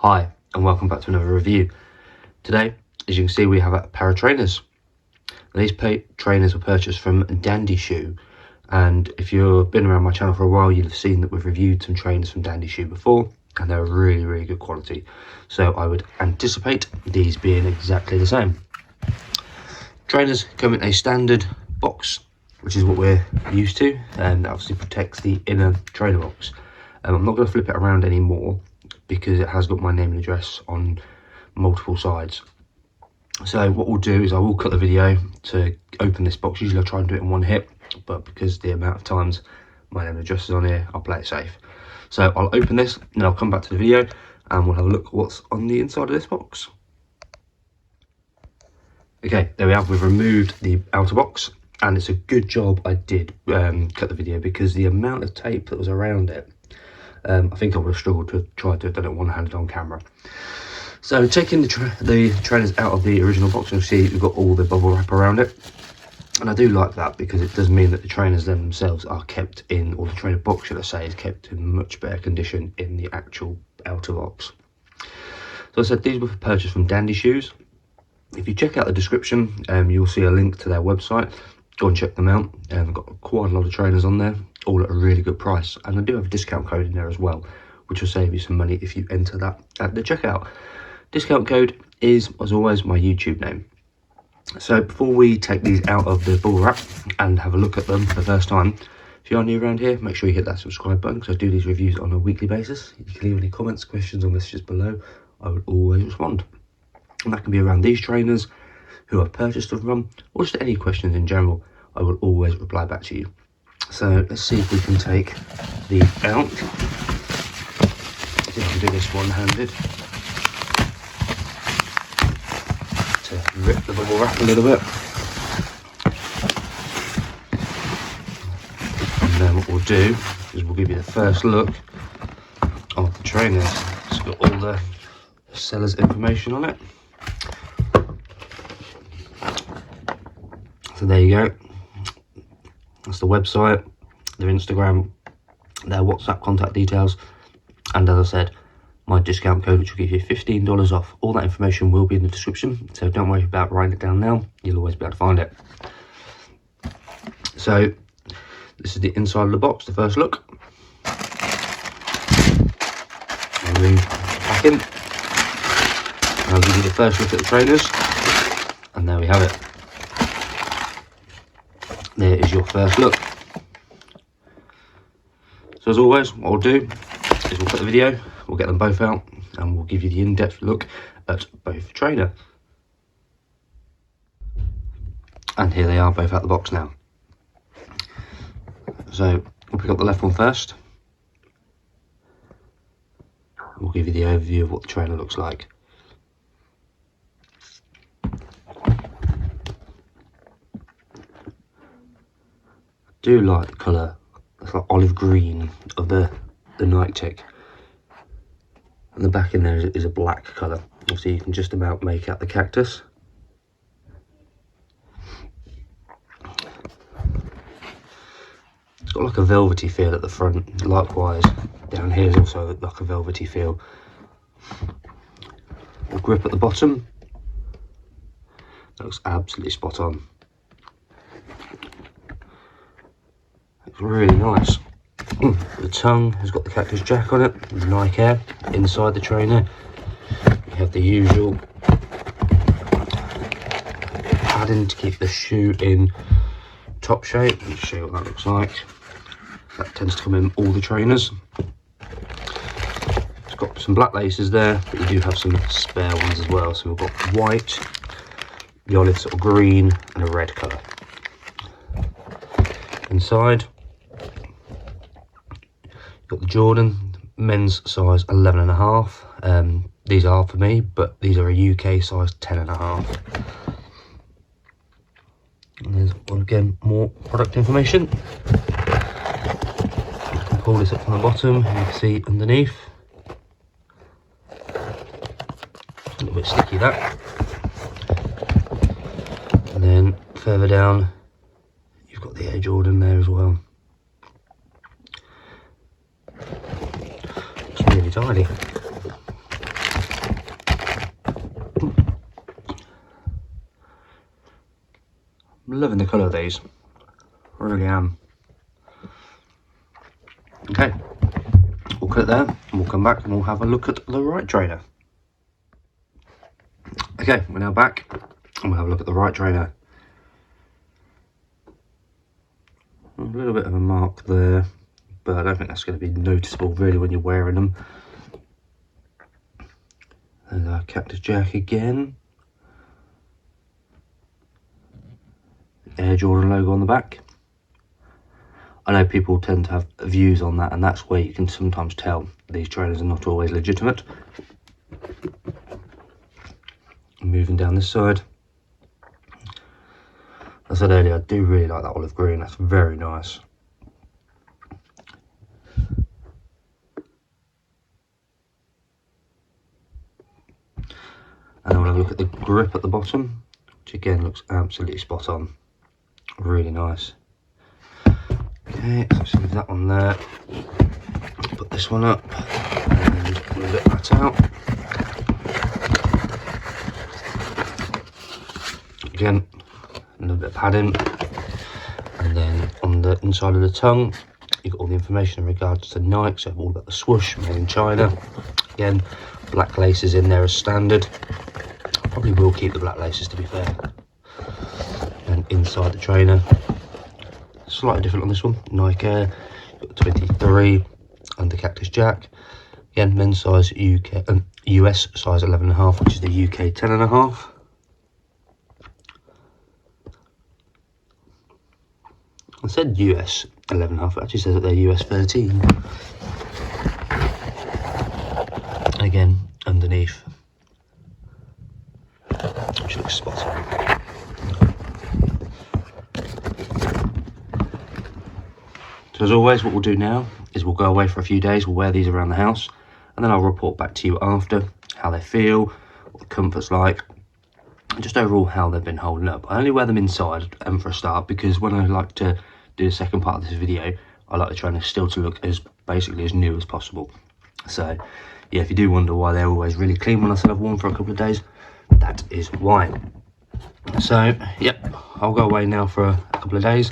Hi and welcome back to another review. Today, as you can see, we have a pair of trainers. Now, these trainers were purchased from DandyShoe, and if you've been around my channel for a while, you'll have seen that we've reviewed some trainers from DandyShoe before, and they're really good quality. So I would anticipate these being exactly the same. Trainers come in a standard box, which is what we're used to, and that obviously protects the inner trainer box. I'm not going to flip it around anymore because it has got my name and address on multiple sides. So what we'll do is I will cut the video to open this box. Usually I try and do it in one hit, but because the amount of times my name and address is on here, I'll play it safe. So I'll open this and I'll come back to the video and we'll have a look at what's on the inside of this box. Okay, there we have. We've removed the outer box, and it's a good job I did cut the video because the amount of tape that was around it, I think I would have struggled to try to have done it one-handed on camera. So taking the trainers out of the original box, you'll see we've got all the bubble wrap around it, and I do like that because it does mean that the trainers themselves are kept in, or the trainer box should I say, is kept in much better condition in the actual outer box. So I said these were purchased from DandyShoe. If you check out the description, you'll see a link to their website. Go and check them out. I've got quite a lot of trainers on there, all at a really good price, and I do have a discount code in there as well, which will save you some money if you enter that at the checkout. Discount code is, as always, my YouTube name. So before we take these out of the bubble wrap and have a look at them for the first time, if you are new around here, make sure you hit that subscribe button because I do these reviews on a weekly basis. You can leave any comments, questions or messages below. I would always respond. And that can be around these trainers, who I've purchased them from, or just any questions in general. I will always reply back to you. So let's see if we can take these out. See if I can do this one-handed to rip the bubble wrap a little bit. And then what we'll do is we'll give you the first look of the trainers. It's got all the seller's information on it. So there you go. That's the website, their Instagram, their WhatsApp contact details, and as I said, my discount code, which will give you $15 off. All that information will be in the description, so don't worry about writing it down now. You'll always be able to find it. So this is the inside of the box, the first look. I'll move back in. I'll give you the first look at the trainers, and there we have it. There is your first look. So as always, what we'll do is we'll put the video, we'll get them both out, and we'll give you the in-depth look at both trainer. And here they are, both out the box now. So we'll pick up the left one first. We'll give you the overview of what the trainer looks like. Do like the colour, it's like olive green of the Nike tick, and the back in there is a black colour. Obviously you can just about make out the cactus. It's got like a velvety feel at the front, likewise down here is also like a velvety feel. The grip at the bottom, that looks absolutely spot on. It's really nice. The tongue has got the Cactus Jack on it, the Nike Air. Inside the trainer you have the usual padding to keep the shoe in top shape. Let me show you what that looks like. That tends to come in all the trainers. It's got some black laces there, but you do have some spare ones as well. So we've got white, the olive sort of green and a red colour. Inside got the Jordan men's size 11.5. These are for me, but these are a UK size 10.5. And there's again more product information. I can pull this up from the bottom, and you can see underneath. A little bit sticky that. And then further down, you've got the Air Jordan there as well. It's really tidy. loving the colour of these, really am. Okay, we'll cut it there and we'll come back and we'll have a look at the right trainer. Okay, we're now back and we'll have a look at the right trainer. A little bit of a mark there, but I don't think that's going to be noticeable really when you're wearing them. And our Cactus Jack again. Air Jordan logo on the back. I know people tend to have views on that, and that's where you can sometimes tell these trainers are not always legitimate. Moving down this side. As I said earlier, I do really like that olive green, that's very nice. And we'll have a look at the grip at the bottom, which again looks absolutely spot on. Really nice. Okay, so let's leave that one there. Put this one up and move it that out. Again, a little bit of padding. And then on the inside of the tongue, you've got all the information in regards to Nike, so all about the swoosh, made in China. Again, black laces in there as standard. Probably will keep the black laces, to be fair. And inside the trainer, slightly different on this one, Nike Air, got 23 and the Cactus Jack. Again, men's size UK and US size 11.5, which is the UK 10.5. I said US 11.5, it actually says that they're US 13. Again, underneath, which looks spot on. So as always, what we'll do now is we'll go away for a few days, we'll wear these around the house, and then I'll report back to you after how they feel, what the comfort's like, and just overall how they've been holding up. I only wear them inside for a start, because when I like to do the second part of this video, I like the trainers still to look as basically as new as possible. So yeah, if you do wonder why they're always really clean when I say I've worn for a couple of days, that is why. So yep, I'll go away now for a couple of days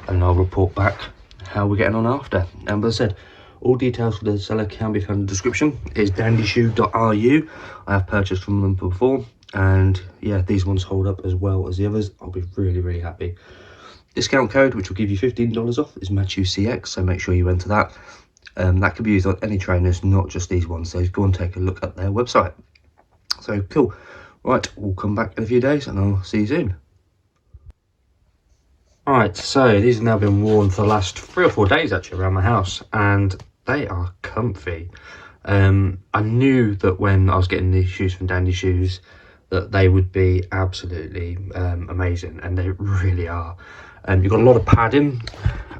and I'll report back how we're getting on after. And as I said, all details for the seller can be found in the description. It's DandyShoe.ru. I have purchased from them before, and yeah, these ones hold up as well as the others. I'll be really happy. Discount code which will give you $15 off is MatthewCX, so make sure you enter that. That can be used on any trainers, not just these ones, so go and take a look at their website. So cool. Right, we'll come back in a few days and I'll see you soon. Right, so these have now been worn for the last 3 or 4 days actually around my house, and they are comfy. I knew that when I was getting these shoes from DandyShoes that they would be absolutely amazing, and they really are. You've got a lot of padding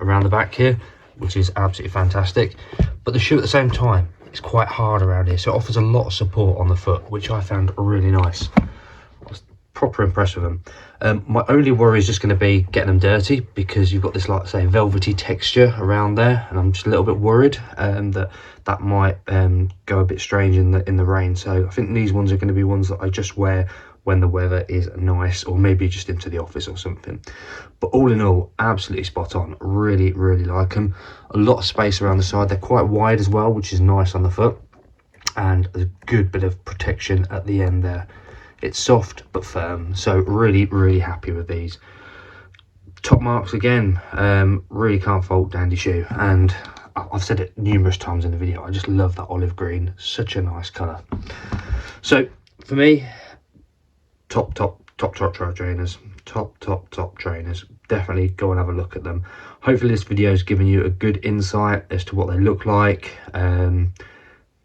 around the back here, which is absolutely fantastic, but the shoe at the same time is quite hard around here, so it offers a lot of support on the foot, which I found really nice. I was proper impressed with them. My only worry is just going to be getting them dirty, because you've got this, like say, velvety texture around there, and I'm just a little bit worried that might go a bit strange in the rain. So I think these ones are going to be ones that I just wear when the weather is nice, or maybe just into the office or something. But all in all, absolutely spot on. Really like them. A lot of space around the side. They're quite wide as well, which is nice on the foot, and a good bit of protection at the end there. It's soft but firm, so really happy with these. Top marks again, really can't fault DandyShoe, and I've said it numerous times in the video, I just love that olive green, such a nice colour. So for me, top trainers, top trainers. Definitely go and have a look at them. Hopefully this video has given you a good insight as to what they look like.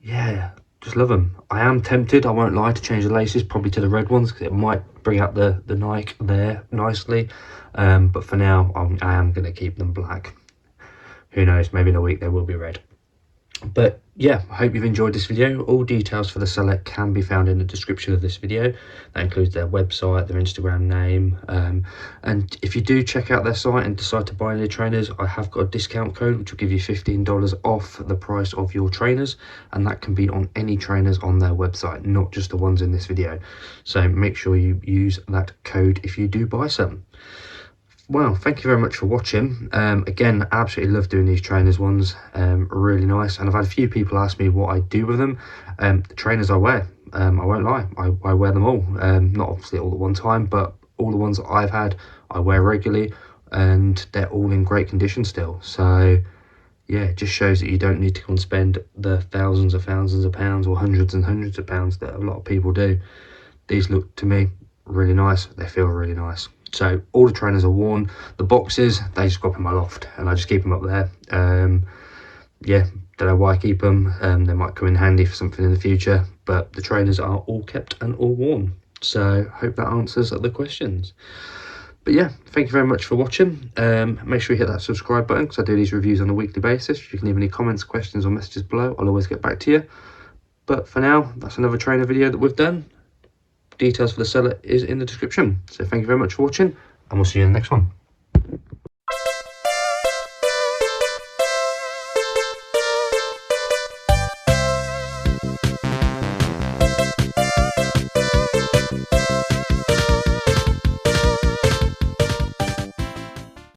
Yeah, just love them. I am tempted, I won't lie, to change the laces probably to the red ones, because it might bring out the Nike there nicely, but for now I am going to keep them black. Who knows, maybe in a week they will be red. But yeah, I hope you've enjoyed this video. All details for the seller can be found in the description of this video. That includes their website, their Instagram name, and if you do check out their site and decide to buy any trainers, I have got a discount code which will give you $15 off the price of your trainers, and that can be on any trainers on their website, not just the ones in this video. So make sure you use that code if you do buy some. well, thank you very much for watching. Again, absolutely love doing these trainers ones. Really nice. And I've had a few people ask me what I do with them. The trainers I wear, I won't lie, I wear them all. Not obviously all at one time, but all the ones that I've had, I wear regularly, and they're all in great condition still. So yeah, it just shows that you don't need to go and spend the thousands of pounds or hundreds and hundreds of pounds that a lot of people do. These look, to me, really nice. They feel really nice. So all the trainers are worn. The boxes, they just go up in my loft and I just keep them up there. Yeah, don't know why I keep them. They might come in handy for something in the future, but the trainers are all kept and all worn. So hope that answers the questions. But yeah, thank you very much for watching. Make sure you hit that subscribe button because I do these reviews on a weekly basis. You can leave any comments, questions or messages below. I'll always get back to you. But for now, that's another trainer video that we've done. Details for the seller is in the description. So thank you very much for watching, and we'll see you in the next one.